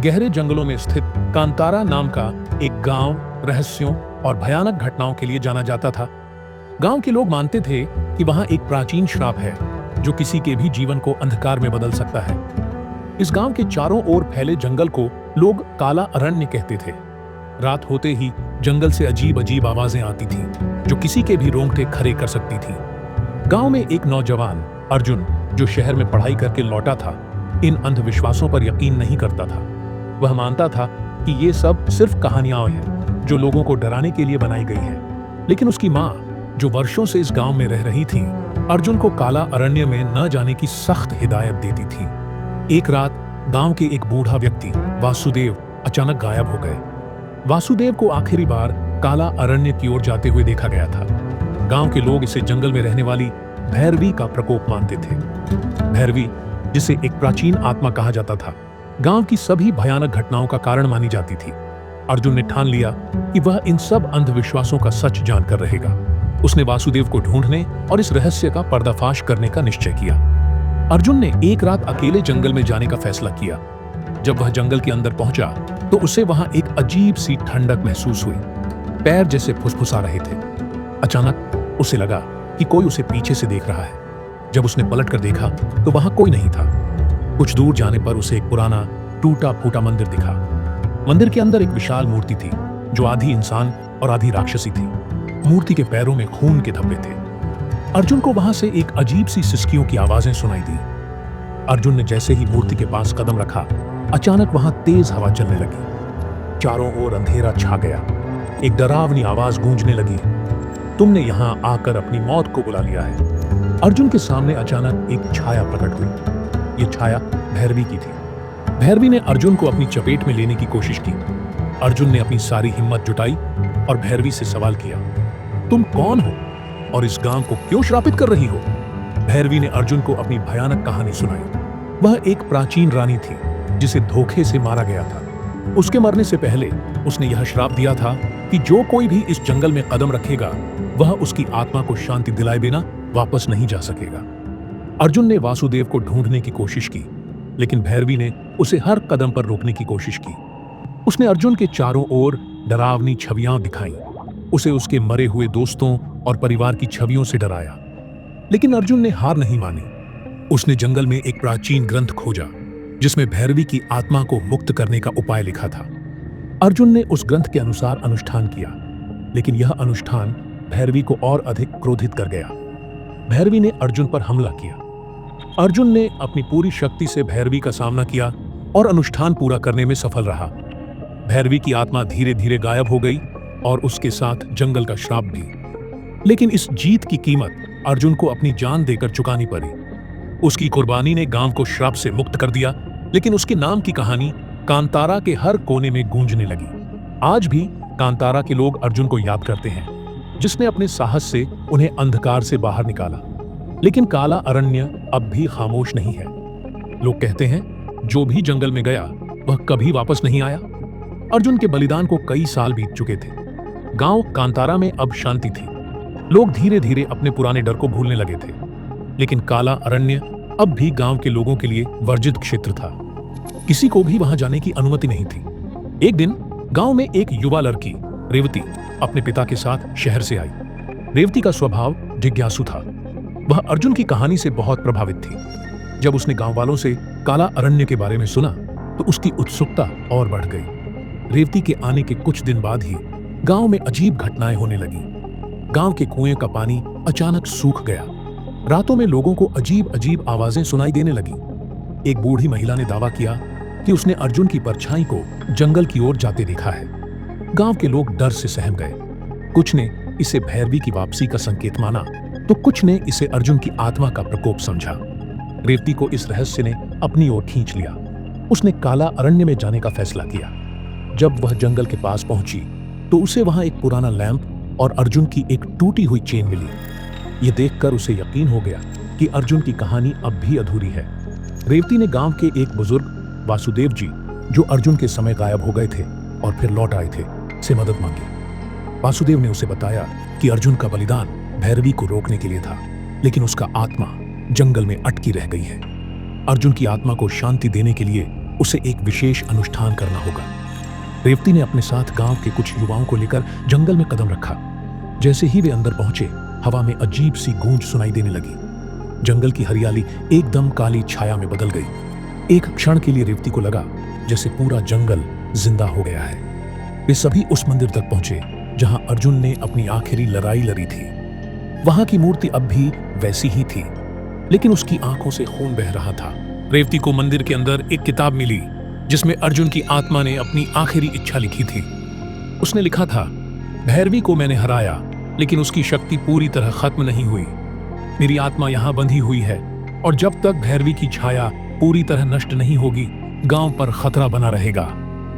गहरे जंगलों में स्थित कांतारा नाम का एक गांव रहस्यों और भयानक घटनाओं के लिए जाना जाता था। गांव के लोग मानते थे कि वहां एक प्राचीन श्राप है जो किसी के भी जीवन को अंधकार में बदल सकता है। इस गांव के चारों ओर फैले जंगल को लोग काला अरण्य कहते थे। रात होते ही जंगल से अजीब अजीब आवाजें आती थीं, जो किसी के भी रोंगटे खड़े कर सकती थीं। गांव में एक नौजवान अर्जुन, जो शहर में पढ़ाई करके लौटा था, इन अंधविश्वासों पर यकीन नहीं करता था। वह मानता था कि ये सब सिर्फ कहानियां हैं जो लोगों को डराने के लिए बनाई गई है। लेकिन उसकी माँ, जो वर्षों से इस गांव में रह रही थी, अर्जुन को काला अरण्य में न जाने की सख्त हिदायत देती थी। एक रात गांव के एक बूढ़ा व्यक्ति वासुदेव अचानक गायब हो गए। वासुदेव को आखिरी बार काला अरण्य की ओर जाते हुए देखा गया था। गांव के लोग इसे जंगल में रहने वाली भैरवी का प्रकोप मानते थे। भैरवी, जिसे एक प्राचीन आत्मा कहा जाता था, गांव की सभी भयानक घटनाओं का कारण मानी जाती थी। अर्जुन ने ठान लिया कि वह इन सब अंधविश्वासों का सच जानकर रहेगा। उसने वासुदेव को ढूंढने और इस रहस्य का पर्दाफाश करने का निश्चय किया। अर्जुन ने एक रात अकेले जंगल में जाने का फैसला किया। जब वह जंगल के अंदर पहुंचा तो उसे वहां एक अजीब सी ठंडक महसूस हुई। पैर जैसे फुसफुसा रहे थे। अचानक उसे लगा कि कोई उसे पीछे से देख रहा है। जब उसने पलटकर देखा तो वहां कोई नहीं था। कुछ दूर जाने पर उसे एक पुराना टूटा फूटा मंदिर दिखा। मंदिर के अंदर एक विशाल मूर्ति थी, जो आधी इंसान और आधी राक्षसी थी। मूर्ति के पैरों में खून के धब्बे थे। अर्जुन को वहां से एक अजीब सी सिसकियों की आवाजें सुनाई दी। अर्जुन ने जैसे ही मूर्ति के पास कदम रखा, अचानक वहां तेज हवा चलने लगी। चारों ओर अंधेरा छा गया। एक डरावनी आवाज गूंजने लगी, तुमने यहां आकर अपनी मौत को बुला लिया है। अर्जुन के सामने अचानक एक छाया प्रकट हुई। यह छाया भैरवी की थी। भैरवी ने अर्जुन को अपनी चपेट में लेने की कोशिश की। अर्जुन ने अपनी सारी हिम्मत जुटाई और भैरवी से सवाल किया, तुम कौन हो और इस गांव को क्यों श्रापित कर रही हो? भैरवी ने अर्जुन को अपनी भयानक कहानी सुनाई। वह एक प्राचीन रानी थी जिसे धोखे से मारा गया था। उसके मरने से पहले उसने यह श्राप दिया था कि जो कोई भी इस जंगल में कदम रखेगा, वह उसकी आत्मा को शांति दिलाए बिना वापस नहीं जा सकेगा। अर्जुन ने वासुदेव को ढूंढने की कोशिश की, लेकिन भैरवी ने उसे हर कदम पर रोकने की कोशिश की। उसने अर्जुन के चारों ओर डरावनी छवियां दिखाई। उसे उसके मरे हुए दोस्तों और परिवार की छवियों से डराया। लेकिन अर्जुन ने हार नहीं मानी। उसने जंगल में एक प्राचीन ग्रंथ खोजा जिसमें भैरवी की आत्मा को मुक्त करने का उपाय लिखा था। अर्जुन ने उस ग्रंथ के अनुसार अनुष्ठान किया, लेकिन यह अनुष्ठान भैरवी को और अधिक क्रोधित कर गया। भैरवी ने अर्जुन पर हमला किया। अर्जुन ने अपनी पूरी शक्ति से भैरवी का सामना किया और अनुष्ठान पूरा करने में सफल रहा। भैरवी की आत्मा धीरे धीरे गायब हो गई और उसके साथ जंगल का श्राप भी। लेकिन इस जीत की कीमत अर्जुन को अपनी जान देकर चुकानी पड़ी। उसकी कुर्बानी ने गांव को श्राप से मुक्त कर दिया, लेकिन उसके नाम की कहानी कांतारा के हर कोने में गूंजने लगी। आज भी कांतारा के लोग अर्जुन को याद करते हैं, जिसने अपने साहस से उन्हें अंधकार से बाहर निकाला। लेकिन काला अरण्य अब भी खामोश नहीं है। लोग कहते हैं, जो भी जंगल में गया वह कभी वापस नहीं आया। अर्जुन के बलिदान को कई साल बीत चुके थे। गांव कांतारा में अब शांति थी। लोग धीरे धीरे अपने पुराने डर को भूलने लगे थे। लेकिन काला अरण्य अब भी गांव के लोगों के लिए वर्जित क्षेत्र था। किसी को भी वहां जाने की अनुमति नहीं थी। एक दिन गांव में एक युवा लड़की रेवती अपने पिता के साथ शहर से आई। रेवती का स्वभाव जिज्ञासु था। वह अर्जुन की कहानी से बहुत प्रभावित थी। जब उसने गांव वालों से काला अरण्य के बारे में सुना तो उसकी उत्सुकता और बढ़ गई। रेवती के आने के कुछ दिन बाद ही गांव में अजीब घटनाएं होने लगी। गांव के कुएं का पानी अचानक सूख गया। रातों में लोगों को अजीब अजीब आवाजें सुनाई देने लगी। एक बूढ़ी महिला ने दावा किया कि उसने अर्जुन की परछाई को जंगल की ओर जाते देखा है। गांव के लोग डर से सहम गए। कुछ ने इसे भैरवी की वापसी का संकेत माना, तो कुछ ने इसे अर्जुन की आत्मा का प्रकोप समझा। रेवती को इस रहस्य ने अपनी ओर खींच लिया। उसने काला अरण्य में जाने का फैसला किया। जब वह जंगल के पास पहुंची तो उसे वहां एक पुराना लैंप और अर्जुन की एक टूटी हुई चेन मिली। यह देखकर उसे यकीन हो गया कि अर्जुन की कहानी अब भी अधूरी है। रेवती ने गांव के एक बुजुर्ग वासुदेव जी, जो अर्जुन के समय गायब हो गए थे और फिर लौट आए थे, से मदद मांगी। वासुदेव ने उसे बताया कि अर्जुन का बलिदान भैरवी को रोकने के लिए था, लेकिन उसका आत्मा जंगल में अटकी रह गई है। अर्जुन की आत्मा को शांति देने के लिए उसे एक विशेष अनुष्ठान करना होगा। रेवती ने अपने साथ गांव के कुछ युवाओं को लेकर जंगल में कदम रखा। जैसे ही वे अंदर पहुंचे, हवा में अजीब सी गूंज सुनाई देने लगी। जंगल की हरियाली एकदम काली छाया में बदल गई। एक क्षण के लिए रेवती को लगा जैसे पूरा जंगल जिंदा हो गया है। वे सभी उस मंदिर तक पहुंचे जहां अर्जुन ने अपनी आखिरी लड़ाई लड़ी थी। वहां की मूर्ति अब भी वैसी ही थी, लेकिन उसकी आंखों से खून बह रहा था। रेवती को मंदिर के अंदर एक किताब मिली जिसमें अर्जुन की आत्मा ने अपनी आखिरी इच्छा लिखी थी। उसने लिखा था, भैरवी को मैंने हराया, लेकिन उसकी शक्ति पूरी तरह खत्म नहीं हुई। मेरी आत्मा यहां बंधी हुई है और जब तक भैरवी की छाया पूरी तरह नष्ट नहीं होगी, गांव पर खतरा बना रहेगा।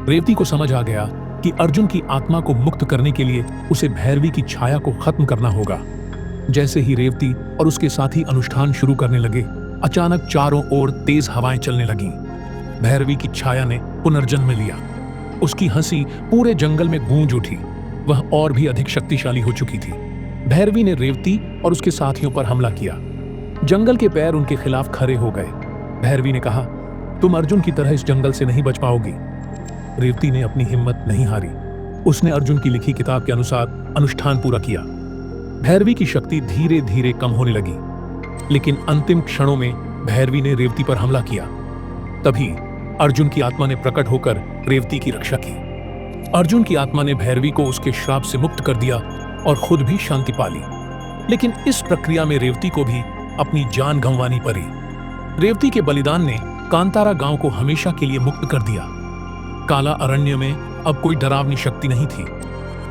रेवती को समझ आ गया कि अर्जुन की आत्मा को मुक्त करने के लिए उसे भैरवी की छाया को खत्म करना होगा। जैसे ही रेवती और उसके साथी अनुष्ठान शुरू करने लगे, अचानक चारों ओर तेज हवाएं चलने लगीं। भैरवी की छाया ने पुनर्जन्म लिया। उसकी हंसी पूरे जंगल में गूंज उठी। वह और भी अधिक शक्तिशाली हो चुकी थी। भैरवी ने रेवती और उसके साथियों पर हमला किया। जंगल के पैर उनके खिलाफ खड़े हो गए। भैरवी ने कहा, तुम अर्जुन की तरह इस जंगल से नहीं बच पाओगी। रेवती ने अपनी हिम्मत नहीं हारी। उसने अर्जुन की लिखी किताब के अनुसार अनुष्ठान पूरा किया। भैरवी की शक्ति धीरे धीरे कम होने लगी, लेकिन अंतिम क्षणों में भैरवी ने रेवती पर हमला किया। तभी अर्जुन की आत्मा ने प्रकट होकर रेवती की रक्षा की। अर्जुन की आत्मा ने भैरवी को उसके श्राप से मुक्त कर दिया और खुद भी शांति पा ली। लेकिन इस प्रक्रिया में रेवती को भी अपनी जान गंवानी पड़ी। रेवती के बलिदान ने कांतारा गांव को हमेशा के लिए मुक्त कर दिया। काला अरण्य में अब कोई डरावनी शक्ति नहीं थी।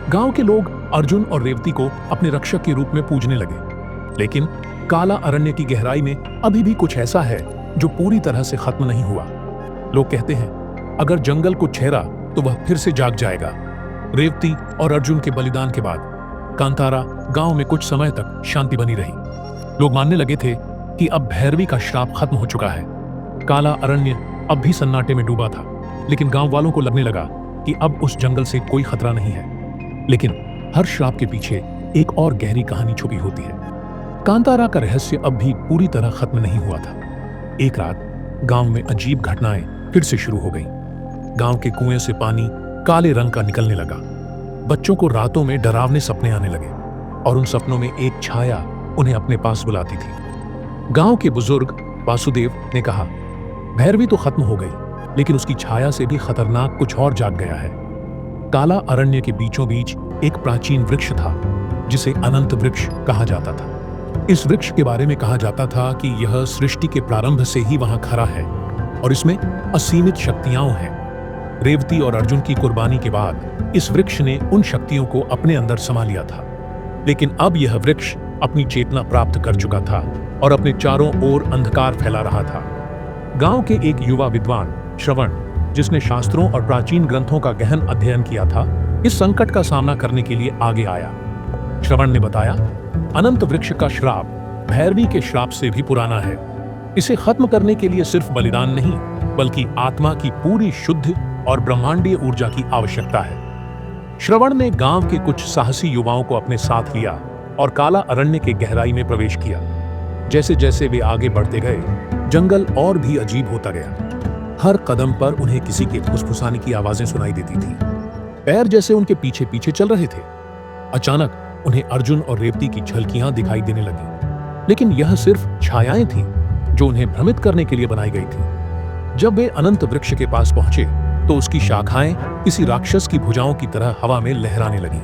गांव के लोग अर्जुन और रेवती को अपने रक्षक के रूप में पूजने लगे। लेकिन काला अरण्य की गहराई में अभी भी कुछ ऐसा है जो पूरी तरह से खत्म नहीं हुआ। लोग कहते हैं, अगर जंगल को छेड़ा तो वह फिर से जाग जाएगा। रेवती और अर्जुन के बलिदान के बाद कांतारा गांव में कुछ समय तक शांति बनी रही। लोग मानने लगे थे कि अब भैरवी का श्राप खत्म हो चुका है। काला अरण्य अब भी सन्नाटे में डूबा था, लेकिन गांव वालों को लगने लगा कि अब उस जंगल से कोई खतरा नहीं है। लेकिन हर श्राप के पीछे एक और गहरी कहानी छुपी होती है। कांतारा का रहस्य अब भी पूरी तरह खत्म नहीं हुआ था। एक रात गांव में अजीब घटनाएं फिर से शुरू हो गईं। गांव के कुएं से पानी काले रंग का निकलने लगा। बच्चों को रातों में डरावने सपने आने लगे और उन सपनों में एक छाया उन्हें अपने पास बुलाती थी। गांव के बुजुर्ग वासुदेव ने कहा, भैरवी तो खत्म हो गई, लेकिन उसकी छाया से भी खतरनाक कुछ और जाग गया है। काला अरण्य के बीचों बीच एक प्राचीन वृक्ष था जिसे अनंत वृक्ष कहा जाता था। इस वृक्ष के बारे में कहा जाता था कि यह सृष्टि के प्रारंभ से ही वहां खड़ा है और इसमें असीमित शक्तियां हैं। रेवती और अर्जुन की कुर्बानी के बाद इस वृक्ष ने उन शक्तियों को अपने अंदर समा लिया था। लेकिन अब यह वृक्ष अपनी चेतना प्राप्त कर चुका था और अपने चारों ओर अंधकार फैला रहा था। गांव के एक युवा विद्वान श्रवण, जिसने शास्त्रों और प्राचीन ग्रंथों का गहन अध्ययन किया था, इस संकट का सामना करने के लिए आगे आया। श्रवण ने बताया, अनंत वृक्ष का श्राप भैरवी के श्राप से भी पुराना है। इसे खत्म करने के लिए सिर्फ बलिदान नहीं, बल्कि आत्मा की पूरी शुद्ध और ब्रह्मांडीय ऊर्जा की आवश्यकता है। श्रवण ने गांव के कुछ साहसी युवाओं को अपने साथ लिया और काला अरण्य के गहराई में प्रवेश किया। जैसे जैसे वे आगे बढ़ते गए, जंगल और भी अजीब होता गया। हर कदम पर उन्हें किसी के फुसफुसाने की आवाजें सुनाई देती थी। पैर जैसे उनके पीछे पीछे चल रहे थे। अचानक उन्हें अर्जुन और रेवती की झलकियां दिखाई देने लगी, लेकिन यह सिर्फ छायाएं थीं जो उन्हें भ्रमित करने के लिए बनाई गई थी। जब वे अनंत वृक्ष के पास पहुंचे तो उसकी शाखाएं किसी राक्षस की भुजाओं की तरह हवा में लहराने लगीं।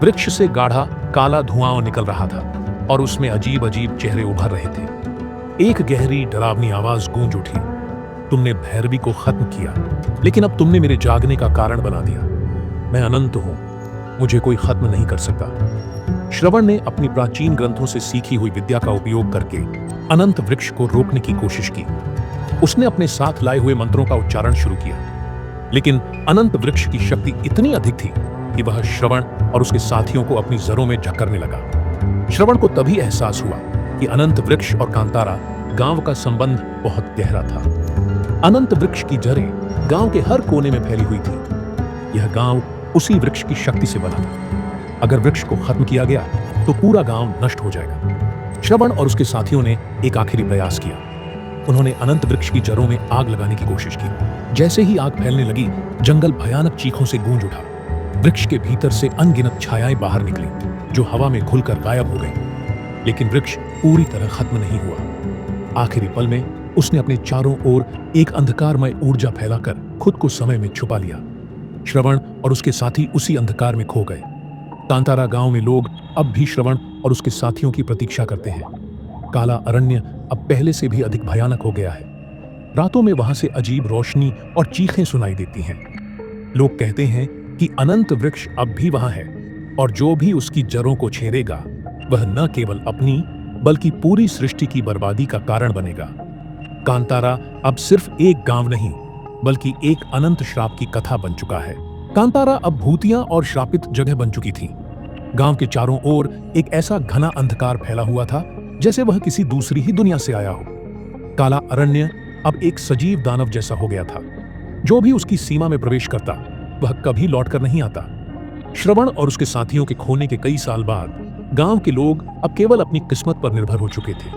वृक्ष से गाढ़ा काला धुआं निकल रहा था और उसमें अजीब अजीब चेहरे उभर रहे थे। एक गहरी डरावनी आवाज गूंज उठी, तुमने भैरवी को खत्म किया, लेकिन अब तुमने मेरे जागने का कारण बना दिया। मैं अनंत हूं, मुझे कोई खत्म नहीं कर सकता। श्रवण ने अपनी प्राचीन ग्रंथों से सीखी हुई विद्या का उपयोग करके अनंत वृक्ष को रोकने की कोशिश की। उसने अपने साथ लाए हुए मंत्रों का उच्चारण शुरू किया, लेकिन अनंत वृक्ष की शक्ति इतनी अधिक थी कि वह श्रवण और उसके साथियों को अपनी जड़ों में जकड़ने लगा। श्रवण को तभी एहसास हुआ कि अनंत वृक्ष और कांतारा गांव का संबंध बहुत गहरा था। अनंत वृक्ष की जड़ें गांव के हर कोने में फैली हुई थी। यह गांव उसी वृक्ष की शक्ति से बना था। अगर वृक्ष को खत्म किया गया तो पूरा गांव नष्ट हो जाएगा। श्रवण और उसके साथियों ने एक आखिरी प्रयास किया। उन्होंने अनंत वृक्ष की जड़ों में आग लगाने की कोशिश की। जैसे ही आग फैलने लगी, जंगल भयानक चीखों से गूंज उठा। वृक्ष के भीतर से अनगिनत छायाएं बाहर निकली, जो हवा में घुलकर गायब हो गई। लेकिन वृक्ष पूरी तरह खत्म नहीं हुआ। आखिरी पल में उसने अपने चारों ओर एक अंधकारमय ऊर्जा फैलाकर खुद को समय में छुपा लिया। श्रवण और उसके साथी उसी अंधकार में खो गए। कांतारा गांव में लोग अब भी श्रवण और उसके साथियों की प्रतीक्षा करते हैं। काला अरण्य अब पहले से भी अधिक भयानक हो गया है। रातों में वहां से अजीब रोशनी और चीखें सुनाई देती हैं। लोग कहते हैं कि अनंत वृक्ष अब भी वहां है, और जो भी उसकी जड़ों को छेड़ेगा वह न केवल अपनी बल्कि पूरी सृष्टि की बर्बादी का कारण बनेगा। कांतारा अब सिर्फ एक गांव नहीं, बल्कि एक अनंत श्राप की कथा बन चुका है। कांतारा अब भूतिया और श्रापित जगह बन चुकी थी। गांव के चारों ओर एक ऐसा घना अंधकार फैला हुआ था जैसे वह किसी दूसरी ही दुनिया से आया हो। काला अरण्य अब एक सजीव दानव जैसा हो गया था। जो भी उसकी सीमा में प्रवेश करता वह कभी लौटकर नहीं आता। श्रवण और उसके साथियों के खोने के कई साल बाद गांव के लोग अब केवल अपनी किस्मत पर निर्भर हो चुके थे।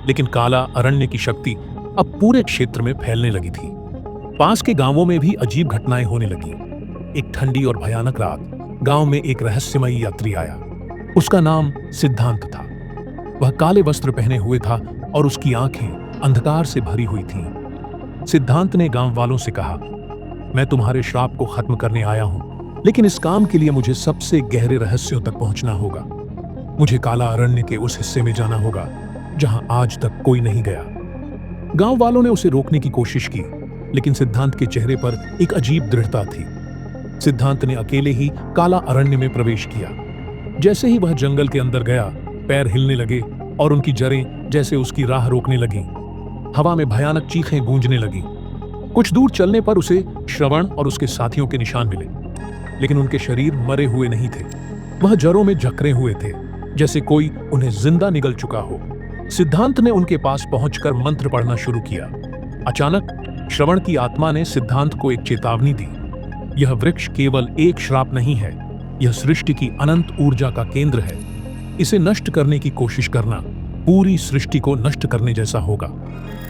लेकिन काला अरण्य की शक्ति अब पूरे क्षेत्र में फैलने लगी थी। पास के गांवों में भी अजीब घटनाएं होने लगी। एक ठंडी और भयानक रात गांव में एक रहस्यमयी यात्री आया। उसका नाम सिद्धांत था। वह काले वस्त्र पहने हुए था और उसकी आंखें अंधकार से भरी हुई थीं। सिद्धांत ने गांव वालों से कहा, मैं तुम्हारे श्राप को खत्म करने आया हूं, लेकिन इस काम के लिए मुझे सबसे गहरे रहस्यों तक पहुंचना होगा। मुझे काला अरण्य के उस हिस्से में जाना होगा जहां आज तक कोई नहीं गया। गांव वालों ने उसे रोकने की कोशिश की, लेकिन सिद्धांत के चेहरे पर एक अजीब दृढ़ता थी। सिद्धांत ने अकेले ही काला अरण्य में प्रवेश किया। जैसे ही वह जंगल के अंदर गया, पैर हिलने लगे और उनकी जड़ें जैसे उसकी राह रोकने लगीं। हवा में भयानक चीखें गूंजने लगीं। कुछ दूर चलने पर उसे श्रवण और उसके साथियों के निशान मिले, लेकिन उनके शरीर मरे हुए नहीं थे। वह जड़ों में जकड़े हुए थे, जैसे कोई उन्हें जिंदा निगल चुका हो। सिद्धांत ने उनके पास पहुंचकर मंत्र पढ़ना शुरू किया। अचानक श्रवण की आत्मा ने सिद्धांत को एक चेतावनी दी। यह वृक्ष केवल एक श्राप नहीं है, यह सृष्टि की अनंत ऊर्जा का केंद्र है। इसे नष्ट करने की कोशिश करना पूरी सृष्टि को नष्ट करने जैसा होगा।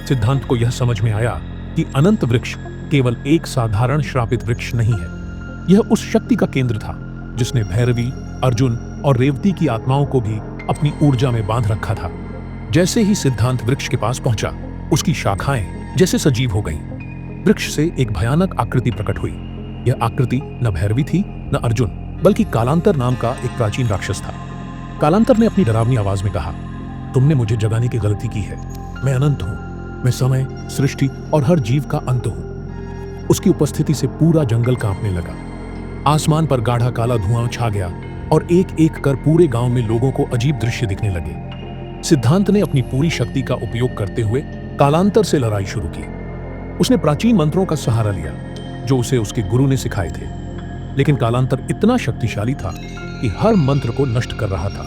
सिद्धांत को यह समझ में आया कि अनंत वृक्ष केवल एक साधारण श्रापित वृक्ष नहीं है। यह उस शक्ति का केंद्र था जिसने भैरवी, अर्जुन और रेवती की आत्माओं को भी अपनी ऊर्जा में बांध रखा था। जैसे ही सिद्धांत वृक्ष के पास पहुंचा, उसकी शाखाएं जैसे सजीव हो गईं। वृक्ष से एक भयानक आकृति प्रकट हुई। यह आकृति न भैरवी थी न अर्जुन, बल्कि कालांतर नाम का एक प्राचीन राक्षस था। कालांतर ने अपनी डरावनी आवाज में कहा, तुमने मुझे जगाने की गलती की है। मैं अनंत हूं। मैं समय, सृष्टि और हर जीव का अंत हूं। उसकी उपस्थिति से पूरा जंगल कांपने लगा। आसमान पर गाढ़ा काला धुआं छा गया और एक एक कर पूरे गांव में लोगों को अजीब दृश्य दिखने लगे। सिद्धांत ने अपनी पूरी शक्ति का उपयोग करते हुए कालांतर से लड़ाई शुरू की। उसने प्राचीन मंत्रों का सहारा लिया जो उसे उसके गुरु ने सिखाए थे, लेकिन कालांतर इतना शक्तिशाली था कि हर मंत्र को नष्ट कर रहा था।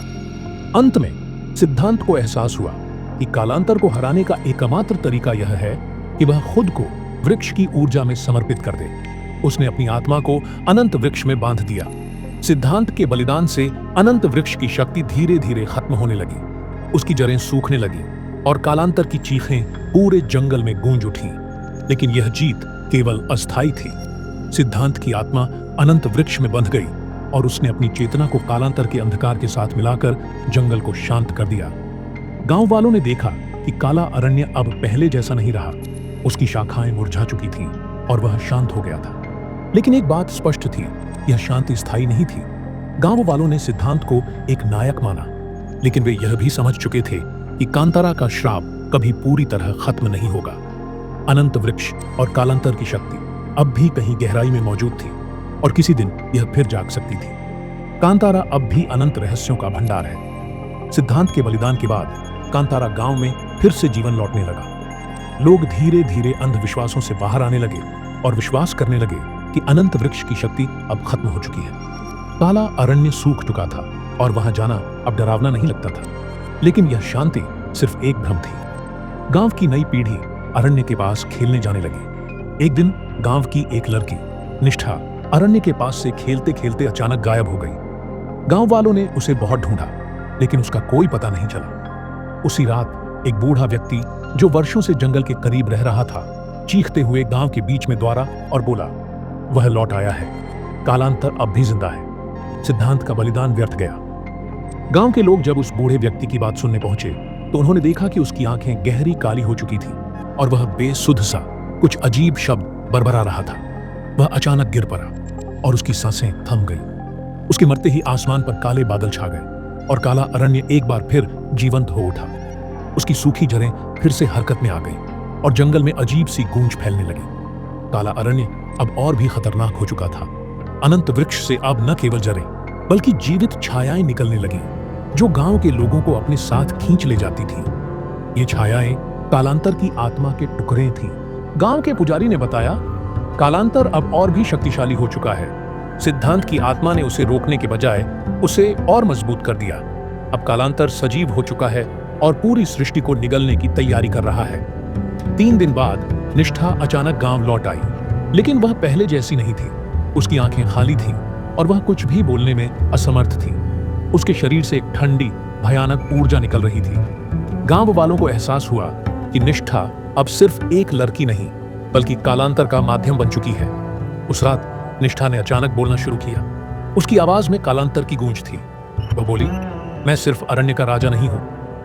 अंत में सिद्धांत को एहसास हुआ कि कालांतर को हराने का एकमात्र तरीका यह है कि वह खुद को वृक्ष की ऊर्जा में समर्पित कर दे। उसने अपनी आत्मा को अनंत वृक्ष में बांध दिया। सिद्धांत के बलिदान से अनंत वृक्ष की शक्ति धीरे धीरे खत्म होने लगी। उसकी जड़ें सूखने लगी और कालांतर की चीखें पूरे जंगल में गूंज उठी। लेकिन यह जीत केवल अस्थायी थी। सिद्धांत की आत्मा अनंत वृक्ष में बंध गई और उसने अपनी चेतना को कालांतर के अंधकार के साथ मिलाकर जंगल को शांत कर दिया। गांव वालों ने देखा कि काला अरण्य अब पहले जैसा नहीं रहा। उसकी शाखाएं मुरझा चुकी थीं और वह शांत हो गया था। लेकिन एक बात स्पष्ट थी, यह शांति स्थायी नहीं थी। गांव वालों ने सिद्धांत को एक नायक माना, लेकिन वे यह भी समझ चुके थे कि कांतारा का श्राप कभी पूरी तरह खत्म नहीं होगा। अनंत वृक्ष और कालांतर की शक्ति अब भी कहीं गहराई में मौजूद थी और किसी दिन यह फिर जाग सकती थी। कांतारा अब भी अनंत रहस्यों का भंडार है। सिद्धांत के बलिदान के बाद कांतारा गांव में फिर से जीवन लौटने लगा। लोग धीरे धीरे अंधविश्वासों से बाहर आने लगे और विश्वास करने लगे कि अनंत वृक्ष की शक्ति अब खत्म हो चुकी है। काला अरण्य सूख चुका था और वहां जाना अब डरावना नहीं लगता था। लेकिन यह शांति सिर्फ एक भ्रम थी। गांव की नई पीढ़ी अरण्य के पास खेलने जाने लगी। एक दिन गांव की एक लड़की निष्ठा अरण्य के पास से खेलते खेलते अचानक गायब हो गई। गांव वालों ने उसे बहुत ढूंढा, लेकिन उसका कोई पता नहीं चला। उसी रात एक बूढ़ा व्यक्ति जो वर्षों से जंगल के करीब रह रहा था, चीखते हुए गांव के बीच में द्वारा और बोला, वह लौट आया है। कालांतर अब भी जिंदा है। सिद्धांत का बलिदान व्यर्थ गया। गांव के लोग जब उस बूढ़े व्यक्ति की बात सुनने पहुंचे तो उन्होंने देखा कि उसकी आंखें गहरी काली हो चुकी थी और वह बेसुध सा कुछ अजीब शब्द बरबरा रहा था। वह अचानक गिर पड़ा और उसकी सांसें थम गई। उसके मरते ही आसमान पर काले बादल छा गए और काला अरण्य एक बार फिर जीवंत हो उठा। उसकी सूखी जड़ें फिर से हरकत में आ गईं और जंगल में अजीब सी गूंज फैलने लगी। काला अरण्य अब और भी खतरनाक हो चुका था। अनंत वृक्ष से अब न केवल जड़ें बल्कि जीवित छायाएं निकलने लगीं, जो गांव के लोगों को अपने साथ खींच ले जाती थीं। ये छायाएं कालांतर की आत्मा के टुकड़े थीं। गांव के पुजारी ने बताया, कालांतर अब और भी शक्तिशाली हो चुका है। सिद्धांत की आत्मा ने उसे रोकने के बजाय उसे और मजबूत कर दिया। अब कालांतर सजीव हो चुका है और पूरी सृष्टि को निगलने की तैयारी कर रहा है। 3 दिन बाद निष्ठा अचानक गांव लौट आई, लेकिन वह पहले जैसी नहीं थी। उसकी आंखें खाली थीं और वह कुछ भी बोलने में असमर्थ थी। उसके शरीर से एक ठंडी भयानक ऊर्जा निकल रही थी। गांव वालों को एहसास हुआ कि निष्ठा अब सिर्फ एक लड़की नहीं बल्कि कालांतर का माध्यम बन चुकी है। उस रात निष्ठा ने अचानक बोलना शुरू किया। उसकी आवाज में कालांतर की गूंज थी। वह बोली, मैं सिर्फ अरण्य का राजा नहीं हूं,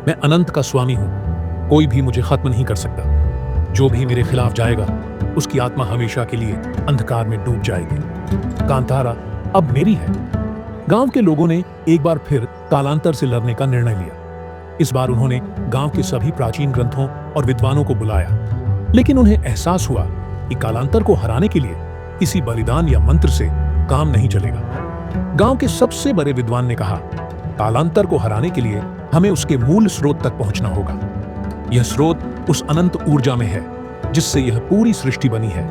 मैं अनंत का स्वामी हूं। कोई भी मुझे खत्म नहीं कर सकता। जो भी मेरे खिलाफ जाएगा उसकी आत्मा हमेशा के लिए अंधकार में डूब जाएगी। कांतारा अब मेरी है। गांव के लोगों ने एक बार फिर कालांतर से लड़ने का निर्णय लिया। इस बार उन्होंने गांव के सभी प्राचीन ग्रंथों और विद्वानों को बुलाया, लेकिन उन्हें एहसास हुआ कि कालांतर को हराने के लिए किसी बलिदान या मंत्र से काम नहीं चलेगा। गांव के सबसे बड़े विद्वान ने कहा, कालांतर को हराने के लिए हमें उसके मूल स्रोत तक पहुंचना होगा। यह स्रोत उस अनंत ऊर्जा में है जिससे यह पूरी सृष्टि बनी है।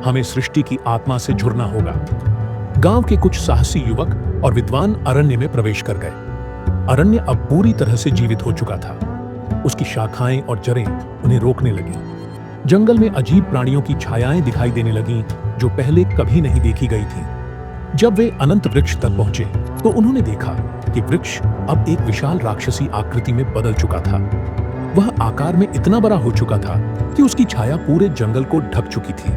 हमें सृष्टि की आत्मा से जुड़ना होगा। गांव के कुछ साहसी युवक और विद्वान अरण्य में प्रवेश कर गए। अरण्य अब पूरी तरह से जीवित हो चुका था। उसकी शाखाएं और जड़ें उन्हें रोकने लगीं। जंगल में अजीब प्राणियों की छायाएं दिखाई देने लगीं जो पहले कभी नहीं देखी गई थीं। जब वे अनंत वृक्ष तक पहुंचे तो उन्होंने देखा कि वृक्ष अब एक विशाल राक्षसी आकृति में बदल चुका था। वह आकार में इतना बड़ा हो चुका था कि उसकी छाया पूरे जंगल को ढक चुकी थी।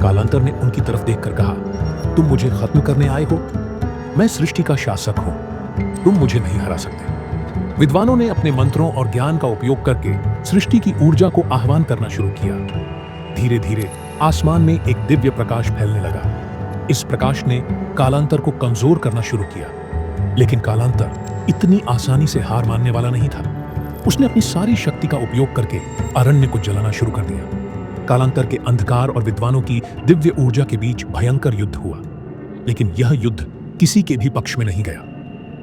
कालांतर ने उनकी तरफ देखकर कहा, तुम मुझे खत्म करने आए हो? मैं सृष्टि का शासक हूं, तुम मुझे नहीं हरा सकते। विद्वानों ने अपने मंत्रों और ज्ञान का उपयोग करके सृष्टि की ऊर्जा को आह्वान करना शुरू किया। धीरे धीरे आसमान में एक दिव्य प्रकाश फैलने लगा। इस प्रकाश ने कालांतर को कमजोर करना शुरू किया, लेकिन कालांतर इतनी आसानी से हार मानने वाला नहीं था। उसने अपनी सारी शक्ति का उपयोग करके अरण्य को जलाना शुरू कर दिया। कालांतर के अंधकार और विद्वानों की दिव्य ऊर्जा के बीच भयंकर युद्ध हुआ, लेकिन यह युद्ध किसी के भी पक्ष में नहीं गया।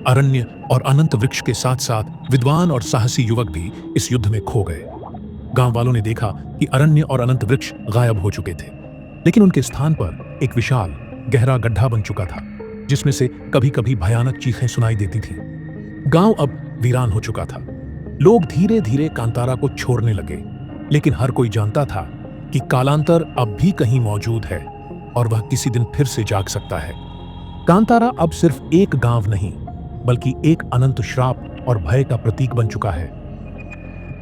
अरण्य और अनंत वृक्ष के साथ साथ विद्वान और साहसी युवक भी इस युद्ध में खो गए। गांव वालों ने देखा कि अरण्य और अनंत वृक्ष गायब हो चुके थे, लेकिन उनके स्थान पर एक विशाल गहरा गड्ढा बन चुका था, जिसमें से कभी कभी भयानक चीखें सुनाई देती थीं। गांव अब वीरान हो चुका था। लोग धीरे धीरे कांतारा को छोड़ने लगे, लेकिन हर कोई जानता था कि कालांतर अब भी कहीं मौजूद है और वह किसी दिन फिर से जाग सकता है। कांतारा अब सिर्फ एक गांव नहीं बल्कि एक अनंत श्राप और भय का प्रतीक बन चुका है।